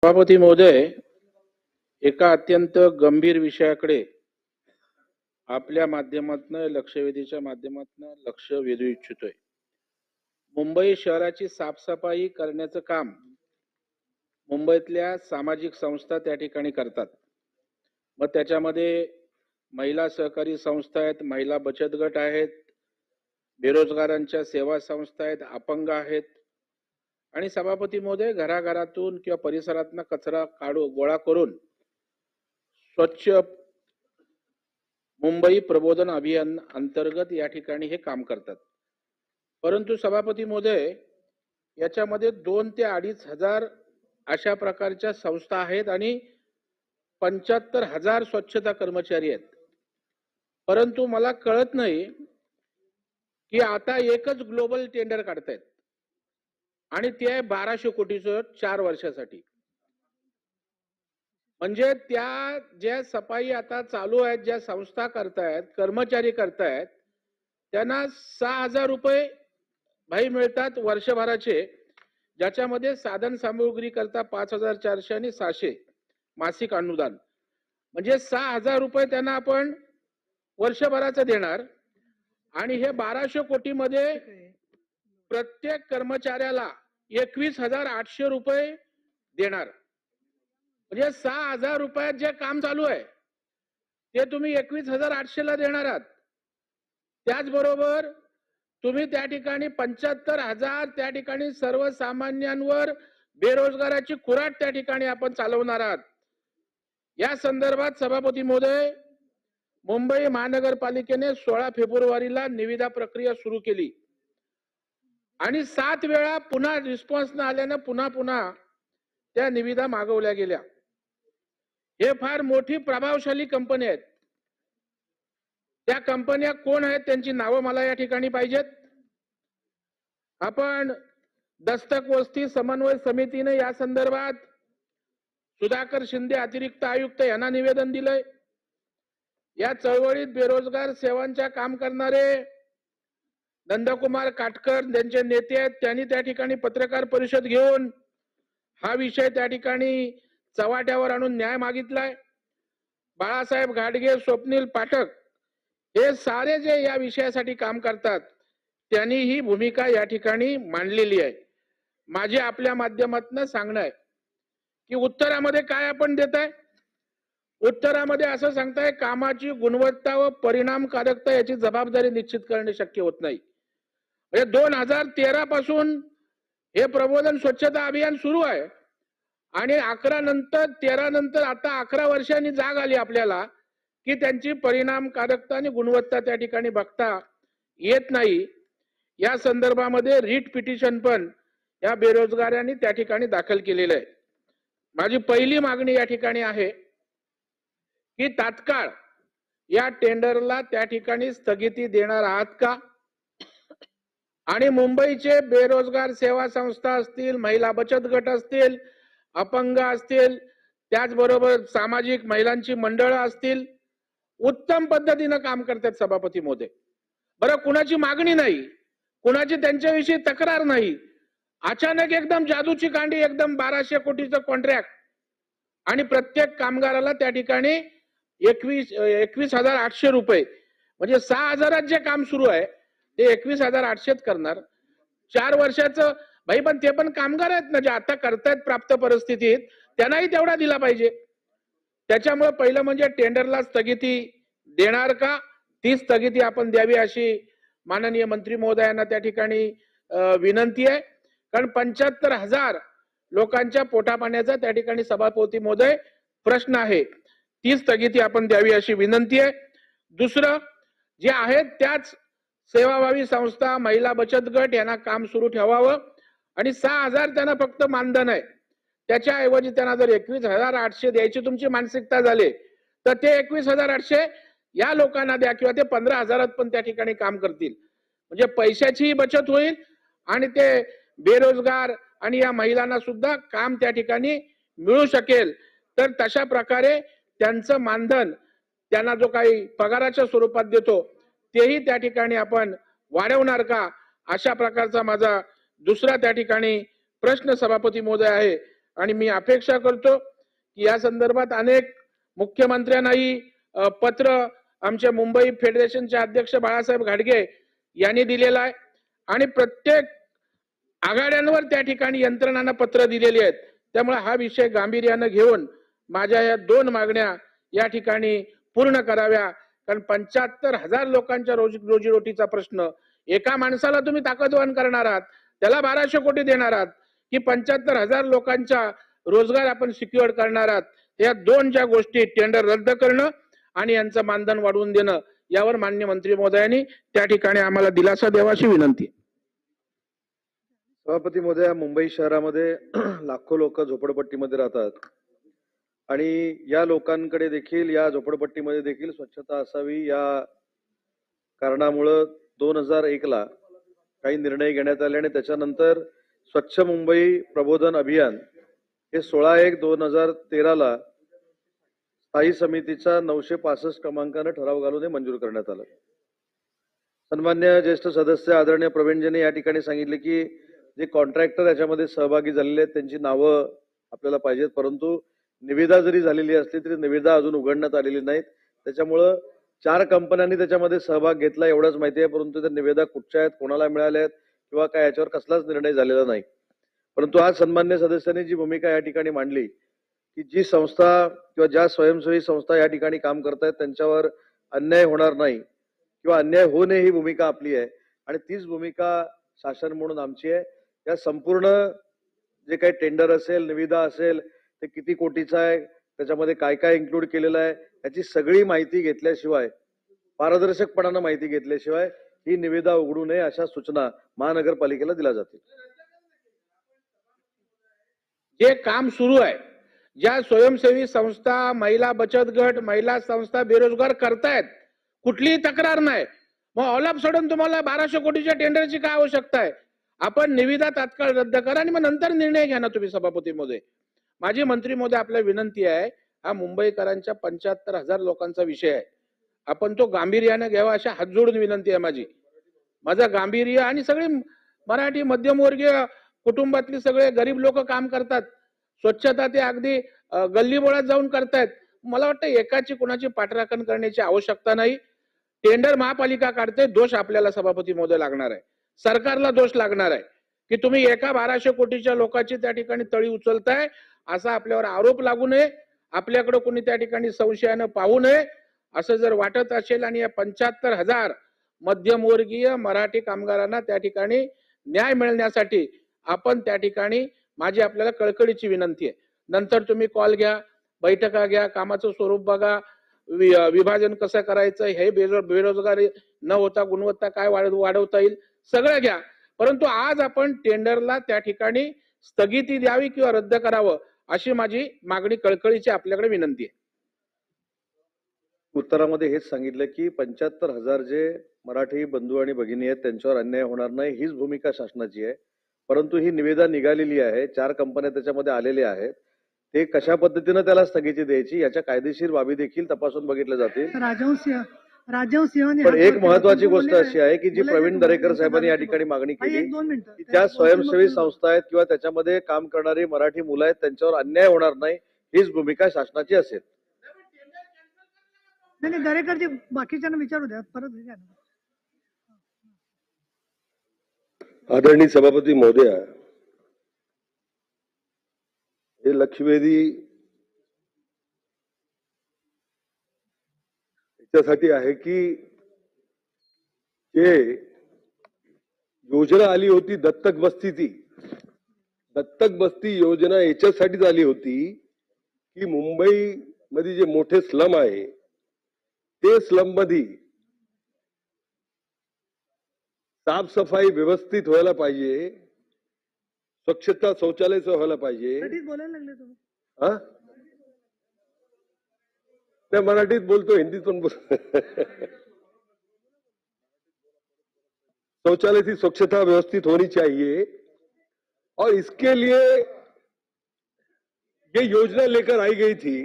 सभापती महोदय, एका अत्यंत गंभीर विषयाकडे आपल्या माध्यमातून लक्षवेधीच्या माध्यमातून लक्ष वेधू इच्छितोय। मुंबई शहराची साफसफाई करण्याचं काम मुंबईतल्या सामाजिक संस्था त्या ठिकाणी करतात। मग त्याच्यामध्ये महिला सहकारी संस्था आहेत, महिला बचत गट आहेत, बेरोजगारांच्या सेवा संस्था आहेत, अपंग आहेत आणि सभापती महोदय घराघरातून किंवा परिसरातून कचरा गोळा करून स्वच्छ मुंबई प्रबोधन अभियान अंतर्गत या ठिकाणी हे काम करतात। परंतु सभापती महोदय, याच्यामध्ये 2 ते 2.5 हजार अशा प्रकारच्या संस्था आहेत आणि 75,000 स्वच्छता कर्मचारी आहेत। परंतु मला कळत नाही की आता एकच ग्लोबल टेंडर काढतायत आणि ते आहे 1200 कोटीचं 4 वर्षासाठी। म्हणजे त्या ज्या सफाई आता चालू आहेत, ज्या संस्था करतायत, कर्मचारी करतायत, त्यांना 6,000 रुपये भाई मिळतात वर्षभराचे, ज्याच्यामध्ये साधन सामुग्री करता 5,400 आणि 600 मासिक अनुदान, म्हणजे 6,000 रुपये त्यांना आपण वर्षभराचं देणार आणि हे 1200 कोटी मध्ये प्रत्येक कर्मचाऱ्याला 21,800 रुपये देणार। म्हणजे 6,000 रुपयात जे काम चालू आहे ते तुम्ही 21,800 ला देणार आहात। त्याचबरोबर तुम्ही त्या ठिकाणी 75,000 त्या ठिकाणी सर्वसामान्यांवर बेरोजगाराची कुऱ्हाड त्या ठिकाणी आपण चालवणार आहात। या संदर्भात सभापती महोदय, मुंबई महानगरपालिकेने 16 फेब्रुवारीला निविदा प्रक्रिया सुरू केली आणि 7 वेळा पुन्हा रिस्पॉन्स न आल्याने पुन्हा त्या निविदा मागवल्या गेल्या। हे फार मोठी प्रभावशाली कंपनी आहेत। त्या कंपन्या कोण आहेत त्यांची नावं मला या ठिकाणी पाहिजेत। आपण दस्तक वस्ती समन्वय समितीने या संदर्भात सुधाकर शिंदे अतिरिक्त आयुक्त यांना निवेदन दिलंय। या चळवळीत बेरोजगार सेवांच्या काम करणारे नंदकुमार काटकर त्यांचे नेते आहेत, त्यांनी त्या ठिकाणी पत्रकार परिषद घेऊन हा विषय त्या ठिकाणी चव्हाट्यावर आणून न्याय मागितलाय। बाळासाहेब घाटगे, स्वप्नील पाठक हे सारे जे या विषयासाठी काम करतात त्यांनी ही भूमिका या ठिकाणी मांडलेली आहे। माझे आपल्या माध्यमातून सांगणं आहे की उत्तरामध्ये काय आपण देताय, उत्तरामध्ये असं सांगताय कामाची गुणवत्ता व परिणामकारकता याची जबाबदारी निश्चित करणे शक्य होत नाही। म्हणजे 2013 पासून हे प्रबोधन स्वच्छता अभियान सुरू आहे आणि 11 नंतर 13 नंतर आता 11 वर्षांनी जाग आली आपल्याला की त्यांची परिणामकारकता आणि गुणवत्ता त्या ठिकाणी बघता येत नाही। या संदर्भामध्ये रीट पिटिशन पण या बेरोजगारांनी त्या ठिकाणी दाखल केलेलं आहे। माझी पहिली मागणी या ठिकाणी आहे की तात्काळ या टेंडरला त्या ठिकाणी स्थगिती देणार आहात का आणि मुंबईचे बेरोजगार सेवा संस्था असतील, महिला बचत गट असतील, अपंग असतील, त्याचबरोबर सामाजिक महिलांची मंडळं असतील, उत्तम पद्धतीने काम करतात सभापती महोदय। बरं, कुणाची मागणी नाही, कुणाची त्यांच्याविषयी तक्रार नाही, अचानक एकदम जादूची कांडी, एकदम 1200 कोटीचं कॉन्ट्रॅक्ट आणि प्रत्येक कामगाराला त्या ठिकाणी 21,800 रुपये, म्हणजे 6,000 जे काम सुरू आहे ते 21,800 करणार 4 वर्षाचं भाई। पण ते पण कामगार आहेत ना, जे आता करतायत प्राप्त परिस्थितीत, त्यांनाही तेवढा दिला पाहिजे। त्याच्यामुळे पहिलं म्हणजे टेंडरला स्थगिती देणार का, ती स्थगिती आपण द्यावी अशी माननीय मंत्री महोदयांना त्या ठिकाणी विनंती आहे। कारण 75,000 लोकांच्या पोटापाण्याचा त्या ठिकाणी सभापती महोदय प्रश्न आहे, ती स्थगिती आपण द्यावी अशी विनंती आहे। दुसरं जे आहेत त्याच सेवाभावी संस्था, महिला बचत गट यांना काम सुरू ठेवावं आणि 6,000 त्यांना फक्त मानधन आहे, त्याच्याऐवजी त्यांना जर 21,800 द्यायची तुमची मानसिकता झाली तर ते 21,800 या लोकांना द्या किंवा ते 15,000 पण त्या ठिकाणी काम करतील, म्हणजे पैशाचीही बचत होईल आणि ते बेरोजगार आणि या महिलांना सुद्धा काम त्या ठिकाणी मिळू शकेल। तर तशा प्रकारे त्यांचं मानधन त्यांना जो काही पगाराच्या स्वरूपात देतो तेही त्या ठिकाणी आपण वाढवणार का, अशा प्रकारचा माझा दुसरा त्या ठिकाणी प्रश्न सभापती महोदय आहे। आणि मी अपेक्षा करतो की या संदर्भात अनेक मुख्यमंत्र्यांनाही पत्र आमच्या मुंबई फेडरेशनचे अध्यक्ष बाळासाहेब घाडगे यांनी दिलेला आहे आणि प्रत्येक आघाड्यांवर त्या ठिकाणी यंत्रणांना पत्र दिलेली आहेत. त्यामुळे हा विषय गांभीर्याने घेऊन माझ्या या 2 मागण्या या ठिकाणी पूर्ण कराव्या. कारण 75,000 लोकांच्या रोजीरोटीचा प्रश्न, एका माणसाला तुम्ही ताकदवान करणार आहात, त्याला 1200 कोटी देणार आहात की 75,000 लोकांचा रोजगार आपण सिक्युअर करणार आहात. या 2 ज्या गोष्टी, टेंडर रद्द करणं आणि यांचं मानधन वाढवून देणं, यावर माननीय मंत्री महोदयांनी त्या ठिकाणी आम्हाला दिलासा द्यावाची विनंती. सभापती महोदया, मुंबई शहरामध्ये लाखो लोक झोपडपट्टीमध्ये राहतात आणि या लोकांकडे देखील, या झोपडपट्टीमध्ये देखील स्वच्छता असावी या कारणामुळे 2001 ला काही निर्णय घेण्यात आले आणि त्याच्यानंतर स्वच्छ मुंबई प्रबोधन अभियान हे 16/1/2013 ला स्थायी समितीचा 965 क्रमांकाने ठराव घालून हे मंजूर करण्यात आलं. सन्मान्य ज्येष्ठ सदस्य आदरणीय प्रवीणजींनी या ठिकाणी सांगितले की जे कॉन्ट्रॅक्टर याच्यामध्ये सहभागी झालेले आहेत त्यांची नावं आपल्याला पाहिजेत, परंतु निविदा जरी झालेली असली तरी निविदा अजून उघडण्यात आलेली नाहीत. त्याच्यामुळं 4 कंपन्यांनी त्याच्यामध्ये सहभाग घेतला एवढंच माहिती आहे, परंतु त्या निविदा कुठच्या आहेत, कोणाला मिळाल्या आहेत किंवा काय याच्यावर कसलाच निर्णय झालेला नाही. परंतु आज सन्मान्य सदस्यांनी जी भूमिका या ठिकाणी मांडली की जी संस्था किंवा ज्या स्वयंसेवी संस्था या ठिकाणी काम करतायत त्यांच्यावर अन्याय होणार नाही किंवा अन्याय होऊ नये ही भूमिका आपली आहे आणि तीच भूमिका शासन म्हणून आमची आहे. या संपूर्ण जे काही टेंडर असेल, निविदा असेल, ते किती कोटीचा आहे, त्याच्यामध्ये काय काय इन्क्लूड केलेलं आहे, याची सगळी माहिती घेतल्याशिवाय, पारदर्शकपणाने माहिती घेतल्याशिवाय ही निविदा उघडू नये अशा सूचना महानगरपालिकेला दिल्या जातील. जे काम सुरू आहे, ज्या स्वयंसेवी संस्था, महिला बचत गट, महिला संस्था बेरोजगार करतायत, कुठलीही तक्रार नाही, मग ऑल ऑफ सडन तुम्हाला 1200 कोटीच्या टेंडरची काय आवश्यकता आहे? आपण निविदा तात्काळ रद्द करा आणि मग नंतर निर्णय घ्या ना तुम्ही सभापती महोदय. माझी मंत्री महोदय आपल्या विनंती आहे, हा मुंबईकरांच्या 75,000 लोकांचा विषय आहे, आपण तो गांभीर्याने घ्यावा अशा हात जोडून विनंती आहे माझी. माझं गांभीर्य आणि सगळे मराठी मध्यमवर्गीय कुटुंबातली सगळे गरीब लोक काम करतात, स्वच्छता ते अगदी गल्लीबोळात जाऊन करतायत. मला वाटतं एकाची कुणाची पाठराखण करण्याची आवश्यकता नाही. टेंडर महापालिका काढते, दोष आपल्याला सभापती महोदय लागणार आहे, सरकारला दोष लागणार आहे की तुम्ही एका 1200 कोटीच्या लोकांची त्या ठिकाणी तळी उचलताय, असा आपल्यावर आरोप लागू नये, आपल्याकडे कोणी त्या ठिकाणी संशयानं पाहू नये असं जर वाटत असेल आणि या 75,000 मध्यमवर्गीय मराठी कामगारांना त्या ठिकाणी न्याय मिळण्यासाठी आपण त्या ठिकाणी, माझी आपल्याला कळकळीची विनंती आहे, नंतर तुम्ही कॉल घ्या, बैठका घ्या, कामाचं स्वरूप बघा, विभाजन कसं करायचं, हे बेरोजगारी न होता गुणवत्ता काय वाढवता येईल सगळं घ्या, परंतु आज आपण टेंडरला त्या ठिकाणी स्थगिती द्यावी किंवा रद्द करावं अशी माझी मागणी कळकळीची आपल्याकडे विनंती आहे. उत्तरामध्ये हेच सांगितलं की 75,000 जे मराठी बंधू आणि भगिनी आहेत त्यांच्यावर अन्याय होणार नाही हीच भूमिका शासनाची आहे. परंतु ही निविदा निघालेली आहे, 4 कंपन्या त्याच्यामध्ये आलेल्या आहेत, ते कशा पद्धतीने त्याला स्थगिती द्यायची याच्या कायदेशीर बाबी देखील तपासून बघितल्या जातील. पण एक महत्वाची गोष्ट अशी आहे की जी प्रवीण दरेकर साहेबांनी या ठिकाणी मागणी केली की ज्या स्वयंसेवी संस्था आहेत किंवा त्याच्यामध्ये काम करणारी मराठी मुलं आहेत त्यांच्यावर अन्याय होणार नाही हीच भूमिका शासनाची असेल. नाही दरेकरजी बाकीच्यांना विचारू द्या परत. आदरणीय सभापती महोदया, हे लक्षवेधी याच्यासाठी आहे की जे योजना आली होती दत्तक बस्तीची, दत्तक बस्ती योजना याच्यासाठीच आली होती की मुंबई मध्ये जे मोठे स्लम आहे ते स्लम मध्ये साफसफाई व्यवस्थित व्हायला पाहिजे, स्वच्छता शौचालयाचं व्हायला पाहिजे. बोलायला लागले तुम्ही? हा, मैं मराठीत बोलतो, हिंदीत पण बोलतो. शौचालय की स्वच्छता व्यवस्थित होनी चाहिए और इसके लिए ये योजना लेकर आई गई थी.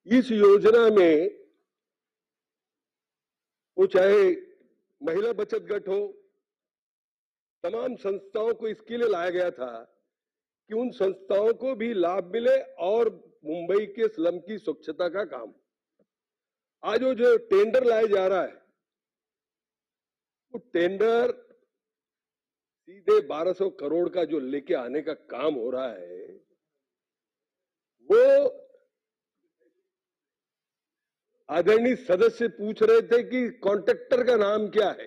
इस योजना में वो चाहे महिला बचत गट हो, तमाम संस्थाओं को इसके लिए लाया गया था कि उन संस्थाओं को भी लाभ मिले और मुंबई के स्लम की स्वच्छता का काम। आज वो जो टेंडर लाया जा रहा है, वो टेंडर सीधे 1200 करोड़ का जो लेके आने का काम हो रहा है, वो आदरणीय सदस्य पूछ रहे थे कि कॉन्ट्रैक्टर का नाम क्या है।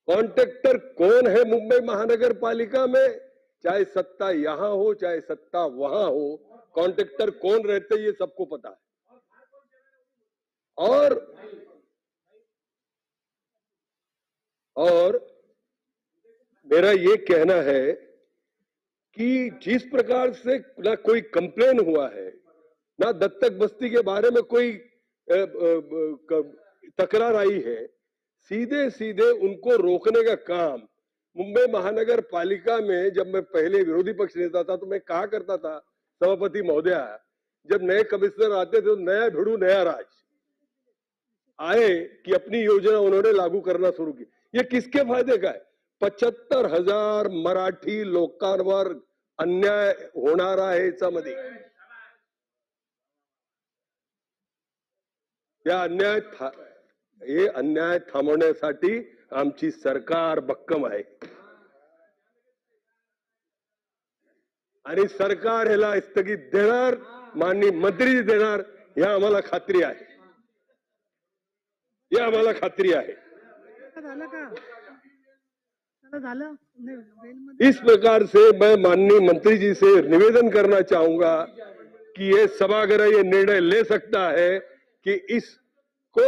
कॉन्ट्रैक्टर कौन है मुंबई महानगर पालिका में, चाहे सत्ता यहां हो चाहे सत्ता वहां हो, कॉन्ट्रैक्टर कौन रहते ये सबको पता है। और मेरा ये कहना है कि जिस प्रकार से ना कोई कंप्लेन हुआ है, ना दत्तक बस्ती के बारे में कोई तकरार आई है, सीधे सीधे उनको रोकने का काम मुंबई महानगर पालिका में। जब मैं पहले विरोधी पक्ष नेता था तो मैं कहा करता था, सभापति महोदया, जब नए कमिश्नर आते थे तो नया भिड़ू नया राज आए कि अपनी योजना उन्होंने लागू करना शुरू की। ये किसके फायदे का है? 75,000 मराठी लोकांवर अन्याय होणार आहे याच्यामध्ये। हे अन्याय थांबवण्यासाठी आमची सरकार भक्कम आहे आणि सरकार ह्याला स्थगित देणार, माननीय मंत्री देणार, या आम्हाला खात्री आहे, या आम्हाला खात्री आहे। झालं का? चला झालं नाही, वेलमध्ये- इस प्रकार से मैं माननीय मंत्री जी से निवेदन करना चाहूंगा कि ये सभागृह ये निर्णय ले सकता है कि इसको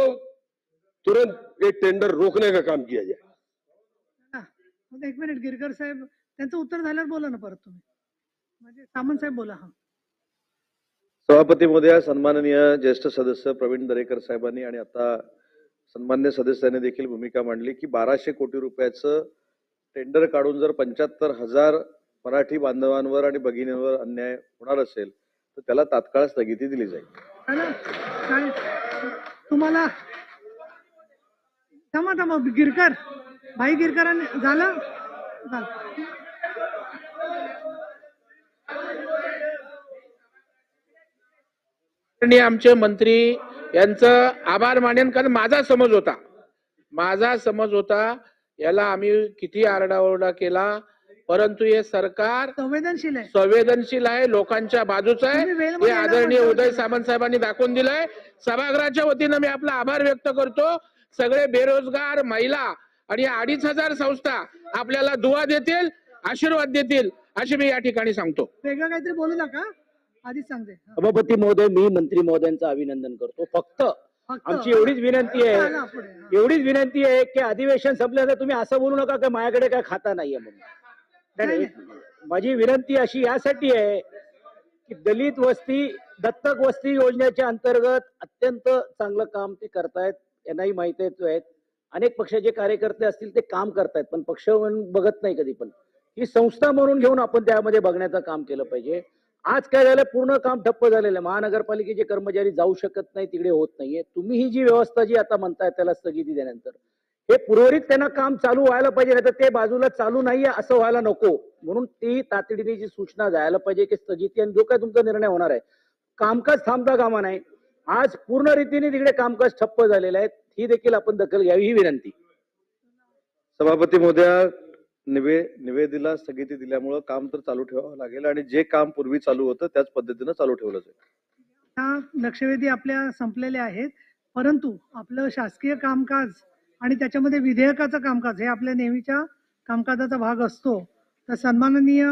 तुरंत ये टेंडर रोकने का काम किया जाए। हा, मग एक मिनिट, गिरकर साहेब त्यांचं उत्तर झाल्यावर बोला ना परत तुम्ही, म्हणजे सामंत साहेब बोला. हा, सभापती महोदया, सन्माननीय ज्येष्ठ सदस्य प्रवीण दरेकर साहेबांनी आणि आता सन्मान्य सदस्यांनी देखील भूमिका मांडली की 1200 कोटी रुपयाचं टेंडर काढून जर 75,000 मराठी बांधवांवर आणि भगिनींवर अन्याय होणार असेल तर त्याला तात्काळ स्थगिती दिली जाईल। झालं काय तुम्हाला? थांबा गिरकर भाई, गिरकरांनी झालं झालं. आणि आमचे मंत्री यांचं आभार मानेन, कारण माझा समज होता याला आम्ही किती आरडाओरडा केला, परंतु हे सरकार संवेदनशील आहे, लोकांच्या बाजूचं आहे, हे आदरणीय उदय सामंत साहेबांनी दाखवून दिलंय। सभागृहाच्या वतीनं मी आपला आभार व्यक्त करतो। सगळे बेरोजगार महिला आणि 2,500 संस्था आपल्याला दुआ देतील, आशीर्वाद देतील, अशी मी या ठिकाणी सांगतो। वेगळं काहीतरी बोलू नका, आधीच सांगते. हा. सभापती महोदय, मी मंत्री महोदयांचं अभिनंदन करतो। फक्त आमची एवढीच विनंती आहे, आला पुढे. हा. एवढीच विनंती आहे की अधिवेशन संपल्यानंतर तुम्ही असं बोलू नका की माझ्याकडे काय खाता नाहीये म्हणून। नाही, माझी विनंती अशी यासाठी आहे की दलित वस्ती दत्तक वस्ती योजनेच्या अंतर्गत अत्यंत चांगलं काम ते करतायत, यांनाही माहिती आहे। अनेक पक्षाचे कार्यकर्ते असतील ते काम करतायत, पण पक्ष म्हणून बघत नाही कधी, पण ही संस्था म्हणून घेऊन आपण त्यामध्ये बघण्याचं काम केलं पाहिजे। आज काय झालं, पूर्ण काम ठप्प झालेलं आहे, महानगरपालिकेचे कर्मचारी जाऊ शकत नाही, तिकडे होत नाहीये। तुम्ही ही जी व्यवस्था जी आता म्हणताय त्याला स्थगिती दिल्यानंतर हे पुरवठीत त्यांना काम चालू व्हायला पाहिजे, नाही तर ते बाजूला चालू नाहीये असं व्हायला नको, म्हणून ती तातडीने जी सूचना जायला पाहिजे की स्थगिती, आणि जो काय तुमचा निर्णय होणार आहे कामकाज थांबता कामा नाही। आज पूर्ण रीतीने तिकडे कामकाज ठप्प झालेलं आहे, ही देखील आपण दखल घ्यावी ही विनंती। सभापती महोदया, निवेदीला स्थगिती दिल्यामुळे काम तर चालू ठेवावं लागेल आणि जे काम पूर्वी चालू होतं त्याच पद्धतीनं चालू ठेवलं जाईल। ह्या लक्षवेधी आपल्या संपलेल्या आहेत, परंतु आपलं शासकीय कामकाज आणि त्याच्यामध्ये विधेयकाचं कामकाज हे आपल्या नेहमीच्या कामकाजाचा भाग असतो। तर सन्माननीय